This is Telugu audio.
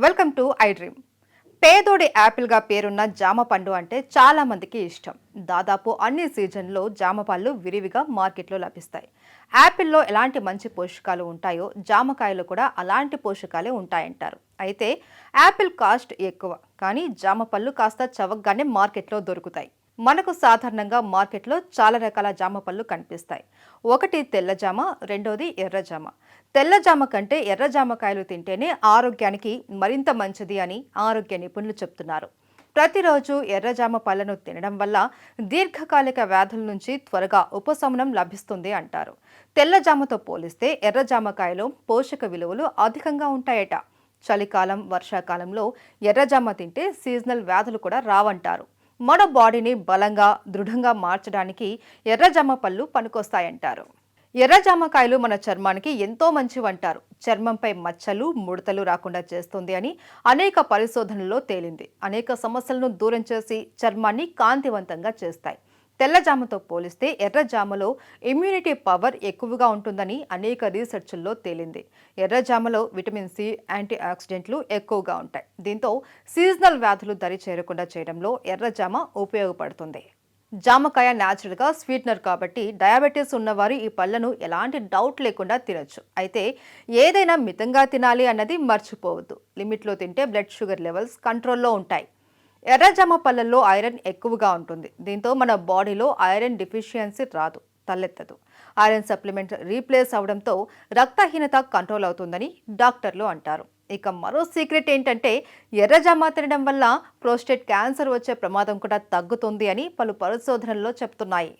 Welcome to I dream. పేదోడి యాపిల్గా పేరున్న జామ పండు అంటే చాలా మందికి ఇష్టం. దాదాపు అన్ని సీజన్లో జామ పళ్ళు విరివిగా మార్కెట్లో లభిస్తాయి. యాపిల్లో ఎలాంటి మంచి పోషకాలు ఉంటాయో జామకాయలు కూడా అలాంటి పోషకాలే ఉంటాయంటారు. అయితే యాపిల్ కాస్ట్ ఎక్కువ, కానీ జామ పళ్ళు కాస్త చవకగానే మార్కెట్లో దొరుకుతాయి. మనకు సాధారణంగా మార్కెట్లో చాలా రకాల జామ పళ్ళు కనిపిస్తాయి. ఒకటి తెల్ల జామ, రెండోది ఎర్ర జామ. తెల్ల జామ కంటే ఎర్ర జామకాయలు తింటేనే ఆరోగ్యానికి మరింత మంచిది అని ఆరోగ్య నిపుణులు చెప్తున్నారు. ప్రతిరోజు ఎర్రజామ పళ్ళను తినడం వల్ల దీర్ఘకాలిక వ్యాధుల నుంచి త్వరగా ఉపశమనం లభిస్తుంది అంటారు. తెల్లజామతో పోలిస్తే ఎర్రజామకాయలో పోషక విలువలు అధికంగా ఉంటాయట. చలికాలం, వర్షాకాలంలో ఎర్రజామ తింటే సీజనల్ వ్యాధులు కూడా రావంటారు. మన బాడీని బలంగా, దృఢంగా మార్చడానికి ఎర్రజామ పళ్ళు పనికొస్తాయంటారు. ఎర్ర జామకాయలు మన చర్మానికి ఎంతో మంచివంటారు. చర్మంపై మచ్చలు, ముడతలు రాకుండా చేస్తుంది అని అనేక పరిశోధనల్లో తేలింది. అనేక సమస్యలను దూరం చేసి చర్మాన్ని కాంతివంతంగా చేస్తాయి. తెల్లజామతో పోలిస్తే ఎర్రజామలో ఇమ్యూనిటీ పవర్ ఎక్కువగా ఉంటుందని అనేక రీసెర్చ్ల్లో తేలింది. ఎర్రజామలో విటమిన్ సి, యాంటీ ఆక్సిడెంట్లు ఎక్కువగా ఉంటాయి. దీంతో సీజనల్ వ్యాధులు దరి చేరకుండా చేయడంలో ఎర్రజామ ఉపయోగపడుతుంది. జామకాయ న్యాచురల్గా స్వీట్నర్ కాబట్టి డయాబెటీస్ ఉన్నవారు ఈ పళ్ళను ఎలాంటి డౌట్ లేకుండా తినొచ్చు. అయితే ఏదైనా మితంగా తినాలి అన్నది మర్చిపోవద్దు. లిమిట్లో తింటే బ్లడ్ షుగర్ లెవెల్స్ కంట్రోల్లో ఉంటాయి. ఎర్రజామ పళ్ళల్లో ఐరన్ ఎక్కువగా ఉంటుంది. దీంతో మన బాడీలో ఐరన్ డిఫిషియన్సీ రాదు, తలెత్తదు. ఐరన్ సప్లిమెంట్ రీప్లేస్ అవడంతో రక్తహీనత కంట్రోల్ అవుతుందని డాక్టర్లు అంటారు. ఇక మరో సీక్రెట్ ఏంటంటే ఎర్రజామ తినడం వల్ల ప్రోస్టేట్ క్యాన్సర్ వచ్చే ప్రమాదం కూడా తగ్గుతుంది అని పలు పరిశోధనల్లో చెప్తున్నాయి.